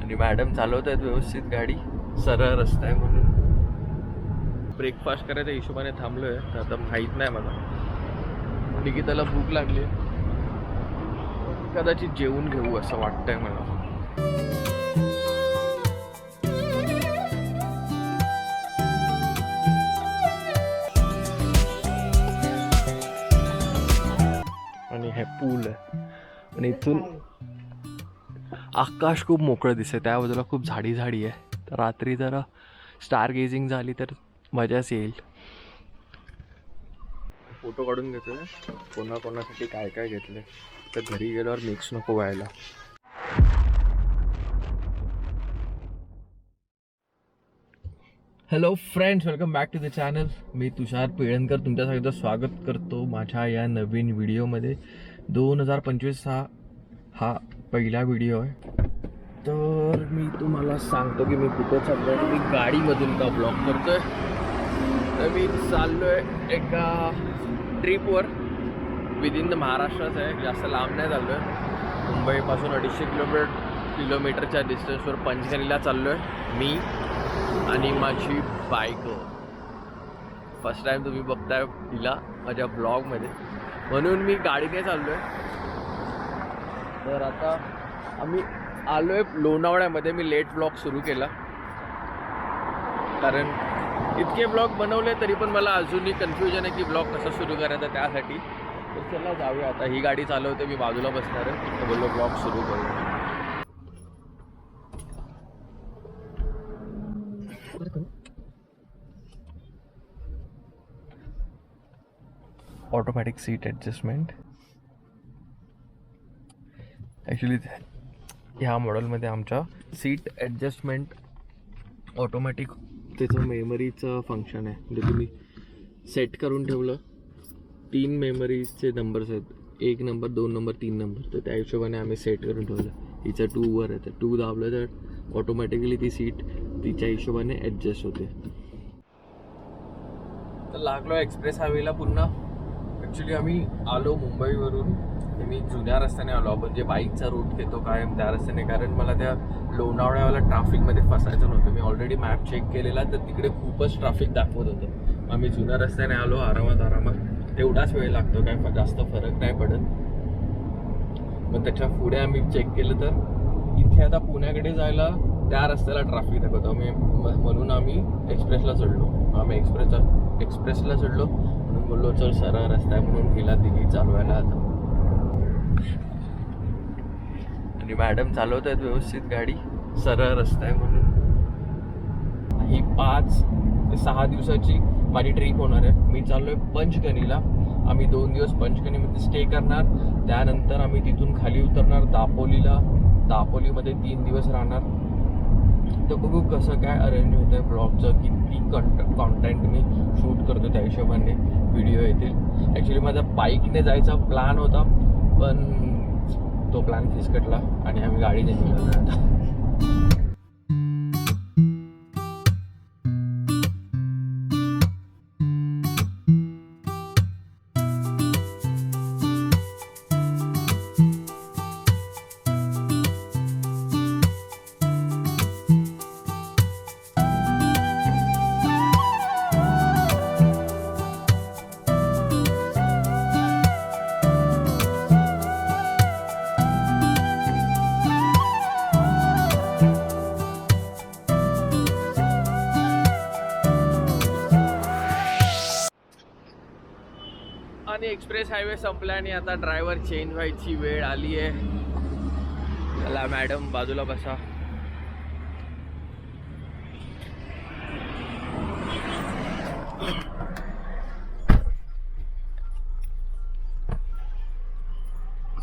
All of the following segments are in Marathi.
आणि मॅडम चालवत आहेत व्यवस्थित गाडी, सरळ रस्ता आहे म्हणून. ब्रेकफास्ट करायच्या हिशोबाने थांबलोय, तर आता माहीत नाही मला. निकिताला भूक लागली, कदाचित जेवून घेऊ असं वाटतंय मला. आणि हे पूल आहे आणि इथून आकाश खूप मोकळं दिसतंय, त्या बाजूला खूप झाडी आहे. तर रात्री जरा स्टार गेजिंग झाली तर मजाच येईल. फोटो काढून घेतोय, कोणाकोणासाठी काय काय घेतले, तर घरी गेल्यावर मिक्स नको व्हायला. Hello friends, welcome back to the channel. मी तुषार पिळणकर तुमच्या सगळ्यांचं स्वागत करतो माझ्या या नवीन व्हिडिओमध्ये. 2025 हा पहिला व्हिडिओ आहे. तर मी तुम्हाला सांगतो की मी कुठं चाललो आहे. मी गाडीमधून का ब्लॉग करतोय. तर मी चाललो आहे एका ट्रिपवर, विदिन द महाराष्ट्राच आहे, जास्त लांब नाही चाललो आहे. मुंबईपासून 250 किलोमीटरच्या डिस्टन्सवर पंचगणीला चाललो आहे मी आणि माझी बायको. फर्स्ट टाइम तुम्ही बघताय तिला माझ्या ब्लॉगमध्ये, म्हणून मी गाडीने चाललो आहे. तर आता आम्ही आलो आहे लोणावळ्यामध्ये. मी लेट ब्लॉग सुरू केला कारण इतके ब्लॉग बनवले तरी पण मला अजूनही कन्फ्युजन आहे की ब्लॉग कसा सुरू करायचा त्यासाठी. तर चला जाऊया आता. ही गाडी चालवते, मी बाजूला बसणार आहे, तर बोललो ब्लॉग सुरू करूया. Automatic seat adjustment. ॲक्च्युली ह्या मॉडेलमध्ये आमच्या सीट ॲडजस्टमेंट ऑटोमॅटिक त्याचं मेमरीचं फंक्शन आहे. म्हणजे तुम्ही सेट करून ठेवलं, 3 मेमरीजचे नंबर्स आहेत, 1 नंबर 2 नंबर 3 नंबर, तर त्या हिशोबाने आम्ही सेट करून ठेवलं. हिचं 2वर आहे, तर 2 दाबलं तर ऑटोमॅटिकली ती सीट तिच्या हिशोबाने ॲडजस्ट होते. तर लागलो एक्सप्रेस हायवेला पुन्हा. ॲक्च्युली आम्ही आलो मुंबईवरून, मी जुन्या रस्त्याने आलो, आपण जे बाईकचा रूट घेतो कायम त्या रस्त्याने, कारण मला त्या लोणावळ्यावाला ट्रॅफिकमध्ये फसायचं नव्हतं. मी ऑलरेडी मॅप चेक केलेला, तर तिकडे खूपच ट्रॅफिक दाखवत होतं. आम्ही जुन्या रस्त्याने आलो आरामात. तेवढाच वेळ लागतो, काय जास्त फरक नाही पडत. मग त्याच्या पुढे आम्ही चेक केलं तर इथे आता पुण्याकडे जायला त्या रस्त्याला ट्रॅफिक दाखवतो. म्हणून आम्ही एक्सप्रेसला चढलो. आम्ही एक्सप्रेसला चढलो म्हणून बोललो चल सरळ रस्ता आहे म्हणून हिला दिली चालवायला आता. आणि मॅडम चालवत आहेत व्यवस्थित गाडी, सरळ रस्ता आहे म्हणून. ही 5 ते 6 दिवसाची माझी ट्रिप होणार आहे. मी चाललो आहे पंचगणीला. आम्ही 2 दिवस पंचगणीमध्ये स्टे करणार, त्यानंतर आम्ही तिथून खाली उतरणार दापोलीला. दापोलीमध्ये 3 दिवस राहणार. तर बघू कसं काय अरेंज होतं आहे ब्लॉगचं, किती कॉन्टेंट मी शूट करतो त्या हिशोबाने व्हिडिओ येतील. ॲक्च्युली माझा बाईकने जायचा प्लॅन होता, पण तो प्लॅन फिसकटला आणि आम्ही गाडीने निघालो आता. आणि एक्सप्रेस हायवे संपला आणि आता ड्रायव्हर चेंज व्हायची वेळ आली आहे. चला मॅडम बाजूला बसा.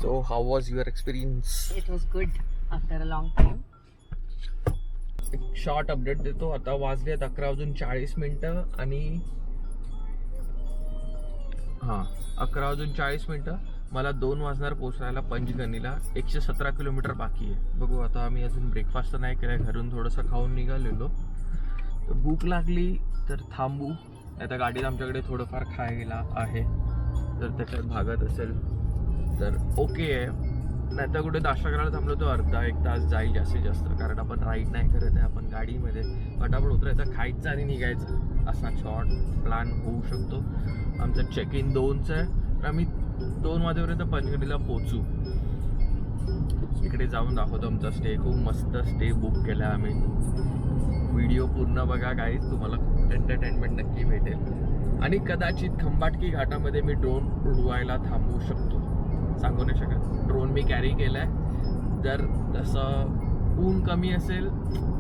So how was your experience? It was good after a long time. एक शॉर्ट अपडेट देतो. आता वाजले 11:40 आणि 11:40. मला 2 वाजणार पोहोचायला पंचगणीला. 117 किलोमीटर बाकी आहे. बघू आता. आम्ही अजून ब्रेकफास्ट तर नाही केला, घरून थोडंसं खाऊन निघालेलो. तर भूक लागली तर थांबू, नाही तर गाडीत आमच्याकडे थोडंफार खायला आहे, तर त्याच्यात भागत असेल तर ओके आहे. नाही तर कुठे नाश्ता करायला थांबलो तो अर्धा एक तास जाईल जास्तीत जास्त, कारण आपण राईड नाही करत आहे, आपण गाडीमध्ये पटापट उतरायचं, खायचं आणि निघायचं, असा शॉर्ट प्लॅन होऊ शकतो. आमचं चेक इन 2चं आहे, तर आम्ही 2 वाजेपर्यंत पंचगणीला पोचू. इकडे जाऊन दाखवतो आमचा स्टे, खूप मस्त स्टे बुक केला आहे आम्ही. व्हिडिओ पूर्ण बघा गाईज, तुम्हाला एंटरटेनमेंट नक्की भेटेल. आणि कदाचित खंबाटकी घाटामध्ये मी ड्रोन उडवायला थांबवू शकतो, सांगू नाही शकत. ड्रोन मी कॅरी केला आहे, जर जसं ऊन कमी असेल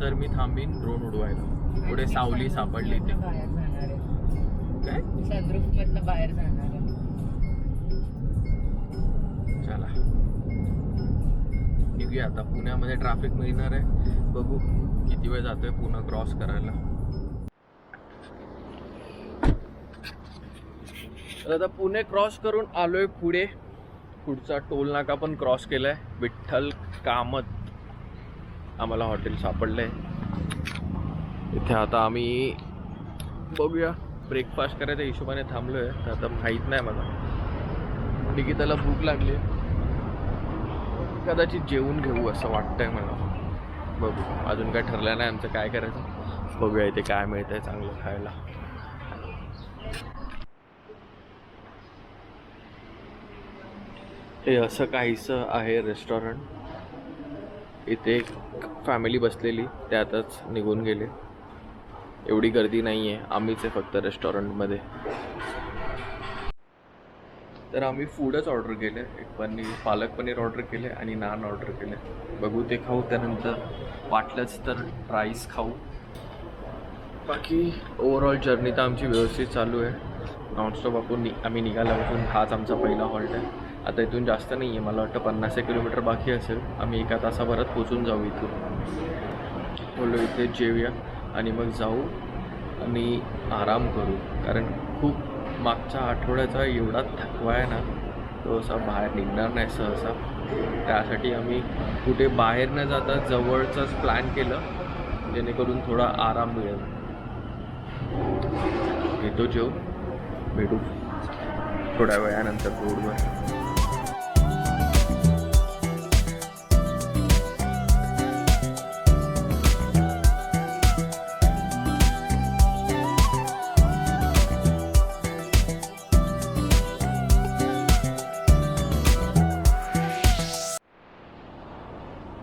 तर मी थांबीन ड्रोन उडवायला. पुढे सावली सापडली ते काय सनरूफमधनं बाहेर जाणार आहे. चला निघूया आता. पुण्यामध्ये ट्रॅफिक मिळणार आहे, बघू किती वेळ जातोय पुणे क्रॉस करायला. तर आता पुणे क्रॉस करून आलोय पुढे. पुढचा टोल नाका पण क्रॉस केलाय. विठ्ठल कामत आम्हाला हॉटेल सापडलंय. इथे आता आम्ही बघूया, ब्रेकफास्ट करायच्या हिशोबाने थांबलोय. तर आता माहीत नाही मला, निकिताला भूक लागली, कदाचित जेवून घेऊ असं वाटतंय मला. बघू, अजून काय ठरलं नाही आमचं काय करायचं. बघूया इथे काय मिळतंय चांगलं खायला. हे असं काहीसं आहे रेस्टॉरंट. इथे एक फॅमिली बसलेली, त्यातच निघून गेले. एवढी गर्दी नाही आहे, आम्हीच आहे फक्त रेस्टॉरंटमध्ये. तर आम्ही फूडच ऑर्डर केले. एक पालक पनीर ऑर्डर केले आणि नान ऑर्डर केले. बघू ते खाऊ, त्यानंतर वाटलंच तर राईस खाऊ. बाकी ओव्हरऑल जर्नी तर आमची व्यवस्थित चालू आहे. नॉनस्टॉप आम्ही निघाल्यापासून हाच आमचा पहिला हॉल्ट आहे. आता इथून जास्त नाही आहे, मला वाटतं 50 किलोमीटर बाकी असेल. आम्ही एका तासाभरात पोचून जाऊ इथून. बोललो इथे जेवूया आणि मग जाऊ आणि आराम करू, कारण खूप मागच्या आठवड्याचा एवढा थकवा आहे ना, तो असा बाहेर निघणार नाही सहसा. त्यासाठी आम्ही कुठे बाहेर न जाता जवळचाच प्लॅन केलं, जेणेकरून थोडा आराम मिळेल. येतो जेव, भेटू थोड्या वेळानंतर रोडवर.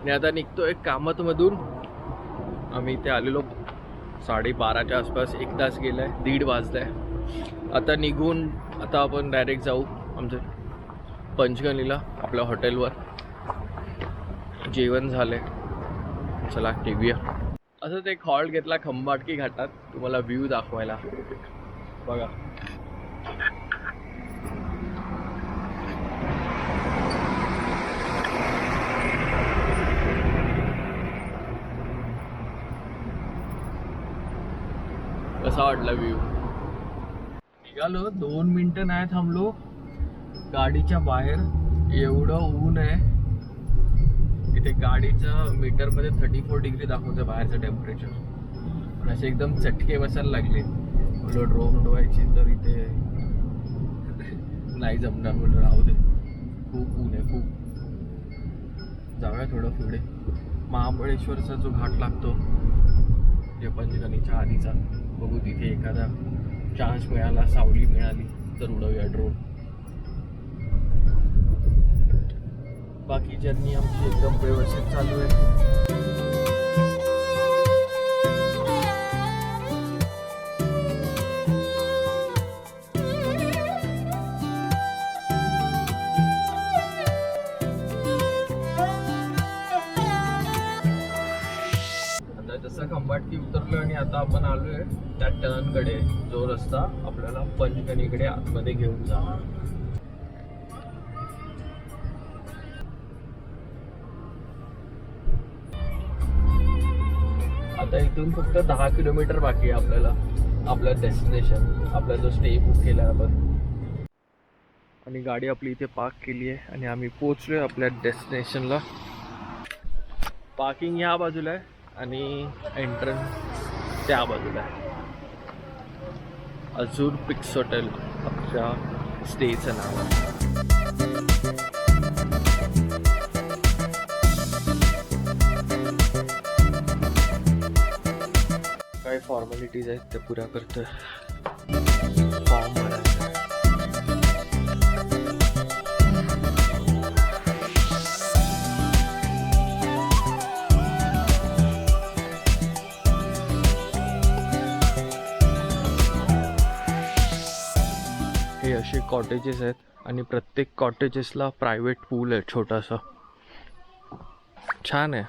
आणि आता निघतो एक कामतमधून. आम्ही इथे आलेलो 12:30च्या आसपास. 1 तास गेला आहे, 1:30 वाजला आहे. आता निघून आता आपण डायरेक्ट जाऊ आमच्या पंचगणीला, आपल्या हॉटेलवर. जेवण झालं आहे, चला निघूया. असंच एक हॉल्ट घेतला खंबाटकी घाटात, तुम्हाला व्ह्यू दाखवायला. बघा कसा वाटला व्ह्यू. निघालो, 2 मिनिटं नाही थांबलो गाडीच्या बाहेर. एवढं ऊन आहे इथे. गाडीच्या मीटरमध्ये 34 डिग्री दाखवतं बाहेरचं टेम्परेचर. पण असे एकदम चटके बसायला लागले. बोललो ड्रोन उडवायची तर इथे नाही जमणार, बोललो राहू दे, खूप ऊन आहे खूप. जाऊया थोडं पुढे. महाबळेश्वरचा जो घाट लागतो जे पंचगणीच्या आधीचा, बघू तिथे एखादा चान्स मिळाला, सावली मिळाली तर उडवूया ड्रोन. बाकी जर्नी आमची एकदम व्यवस्थित चालू आहे. जसं खंबाटकी उतरलो आणि आता आपण आलोय त्या टर्नकडे, जो रस्ता आपल्याला पंचगणीकडे आतमध्ये घेऊन जाणार. आता इथून फक्त 10 किलोमीटर बाकी आहे आपल्याला आपलं डेस्टिनेशन, आपला जो स्टे बुक केला आपण. आणि गाडी आपली इथे पार्क केली आहे आणि आम्ही पोहोचलोय आपल्या डेस्टिनेशनला. पार्किंग ह्या बाजूला आहे आणि एंट्रन्स त्या बाजूला आहे. अजूर पिक्स हॉटेल आपल्या स्टेचं नाव आहे. काही फॉर्मॅलिटीज आहेत त्या पुऱ्या करतोय. फॉर्म भरायचा. हे असे कॉटेजेस आहेत आणि प्रत्येक कॉटेजेसला प्रायव्हेट पूल आहे छोटासा. छान आहे.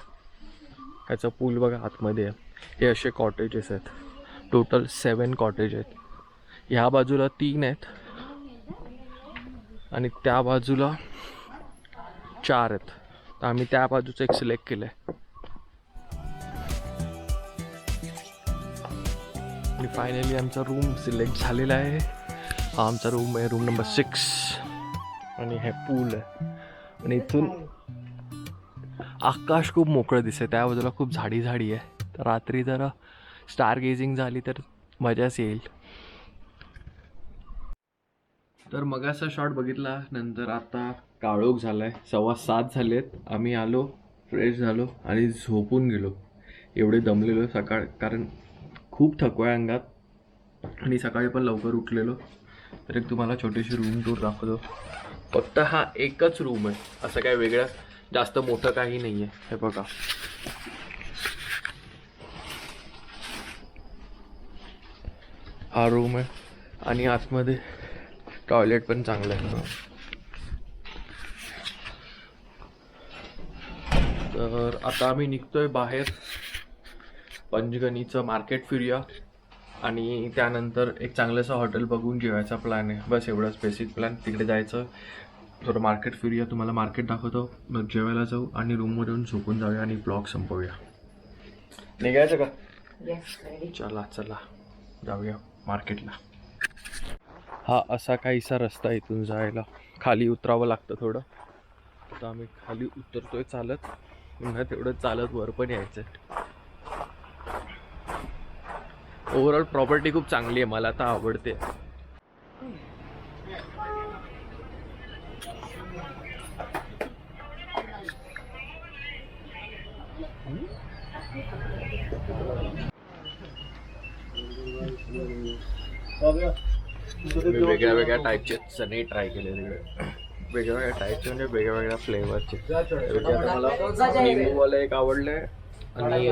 ह्याचा पूल बघा आतमध्ये आहे. हे असे कॉटेजेस आहेत. टोटल 7 कॉटेज आहेत. ह्या बाजूला 3 आहेत आणि त्या बाजूला 4 आहेत. तर आम्ही त्या बाजूचं एक सिलेक्ट केलं आहे. आणि फायनली आमचा रूम सिलेक्ट झालेला आहे. हा आमचा रूम आहे, रूम नंबर 6. आणि हे पूल आहे आणि इथून आकाश खूप मोकळं दिसतं. त्या बाजूला खूप झाडी आहे. तर रात्री जरा स्टार गेजिंग झाली तर मजाच येईल. तर मग असा शॉट बघितला नंतर आता काळोख झाला आहे. 7:15 झालेत. आम्ही आलो, फ्रेश झालो आणि झोपून गेलो. एवढे दमलेलो सकाळ, कारण खूप थकवा आहे अंगात आणि सकाळी पण लवकर उठलेलो. तर एक तुम्हाला छोटीशी रूम टूर दाखवतो. फक्त हा एकच रूम आहे, असं काय वेगळं जास्त मोठं काही नाही आहे. हे बघा, हा रूम आहे आणि आतमध्ये टॉयलेट पण चांगलं आहे. तर आता आम्ही निघतोय बाहेर. पंचगणीचं मार्केट फिरूया आणि त्यानंतर एक चांगलंसं हॉटेल बघून जेवायचा प्लॅन आहे. बस एवढाच बेसिक प्लॅन. तिकडे जायचं, थोडं मार्केट फिरूया, तुम्हाला मार्केट दाखवतो, मग जेवायला जाऊ आणि रूमवर येऊन झोपून जाऊया आणि ब्लॉग संपवूया. निघायचं का? चला चला जाऊया मार्केटला. हा असा काहीसा रस्ता इथून जायला. खाली उतरावं लागतं थोडं. आता आम्ही खाली उतरतोय चालत. पुन्हा तेवढं चालत वर पण यायचं. ओव्हरऑल प्रॉपर्टी खूप चांगली आहे, मला आता आवडते. वेगळ्या वेगळ्या टाईपचे चणे ट्राय केले तिकडे. वेगवेगळ्या टाईपचे म्हणजे वेगवेगळ्या फ्लेवरचे. आता मला निंबूवाला एक आवडलंय आणि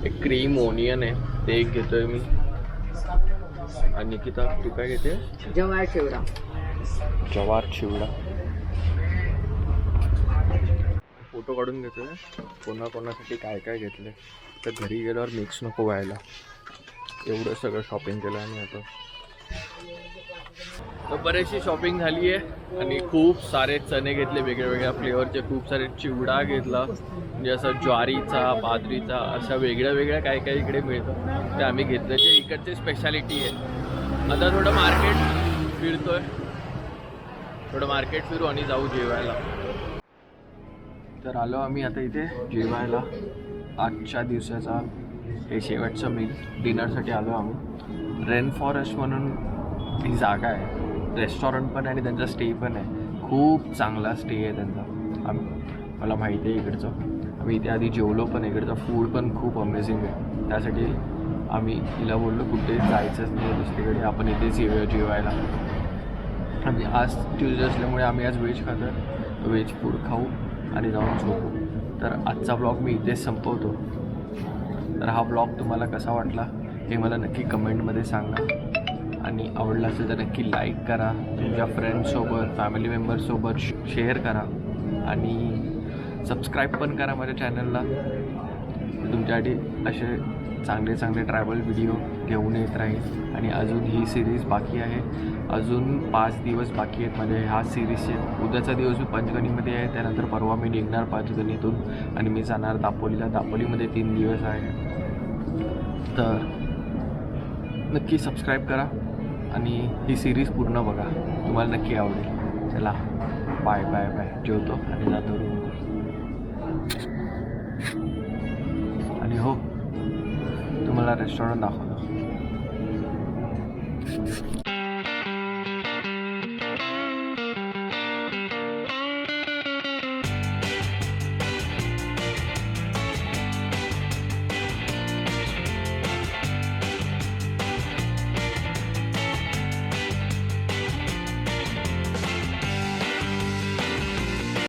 एक क्रीम ओनियन आहे ते एक घेतोय मी. आणि निकिता तू काय घेते? जवार चिवडा. जवार चिवडा. फोटो काढून घेतोय कोणाकोणासाठी काय काय घेतले. तर घरी गेल्यावर मिक्स नको व्हायला. एवढं सगळं शॉपिंग केलं आणि आता तर बरेचशी शॉपिंग झाली आहे आणि खूप सारे चणे घेतले वेगळ्या वेगळ्या फ्लेवरचे. खूप सारे चिवडा घेतला, म्हणजे असं ज्वारीचा, बाजरीचा, अशा वेगळ्या वेगळ्या काय काय इकडे मिळतं ते आम्ही घेतलं. जे इकडची स्पेशालिटी आहे. आता थोडं मार्केट फिरतोय, थोडं मार्केट फिरू आणि जाऊ जेवायला. तर आलो आम्ही आता इथे जेवायला. आजच्या दिवसाचा हे शेवटचं मील डिनरसाठी आलो आम्ही. रेन फॉरेस्ट म्हणून ही जागा आहे. रेस्टॉरंट पण आहे आणि त्यांचा स्टे पण आहे. खूप चांगला स्टे आहे त्यांचा. मला माहिती आहे इकडचं. आम्ही इथे आधी जेवलो पण. इकडचं फूड पण खूप अमेझिंग आहे. त्यासाठी आम्ही हिला बोललो कुठे जायचंच नाही दुसरीकडे, आपण इथेच येऊया जेवायला. आणि आज ट्यूजडे असल्यामुळे आम्ही आज व्हेज खातो. व्हेज फूड खाऊ आणि जाऊन झोपू. तर आजचा ब्लॉग मी इथेच संपवतो. तर हा ब्लॉग तुम्हाला कसा वाटला हे मला नक्की कमेंटमध्ये सांगा. आणि आवडला असेल तर नक्की लाईक करा. तुमच्या फ्रेंड्ससोबत, फॅमिली मेंबर्ससोबत शेअर करा आणि सबस्क्राईब पण करा माझ्या चॅनलला. तुमच्यासाठी असे चांगले चांगले ट्रॅव्हल व्हिडिओ घेऊन येत राहील. आणि अजून ही सिरीज बाकी आहे. अजून 5 दिवस बाकी आहेत म्हणजे ह्या सिरीजचे. उद्याचा दिवस मी पंचगणीमध्ये आहे, त्यानंतर परवा मी निघणार पंचगणीतून आणि मी जाणार दापोलीला. दापोलीमध्ये 3 दिवस आहे. तर नक्की सबस्क्राईब करा आणि ही सिरीज पूर्ण बघा, तुम्हाला नक्की आवडेल. चला बाय बाय बाय. जेवतो आणि जातो रूम. आणि हो, तुम्हाला रेस्टॉरंट दाखवतो.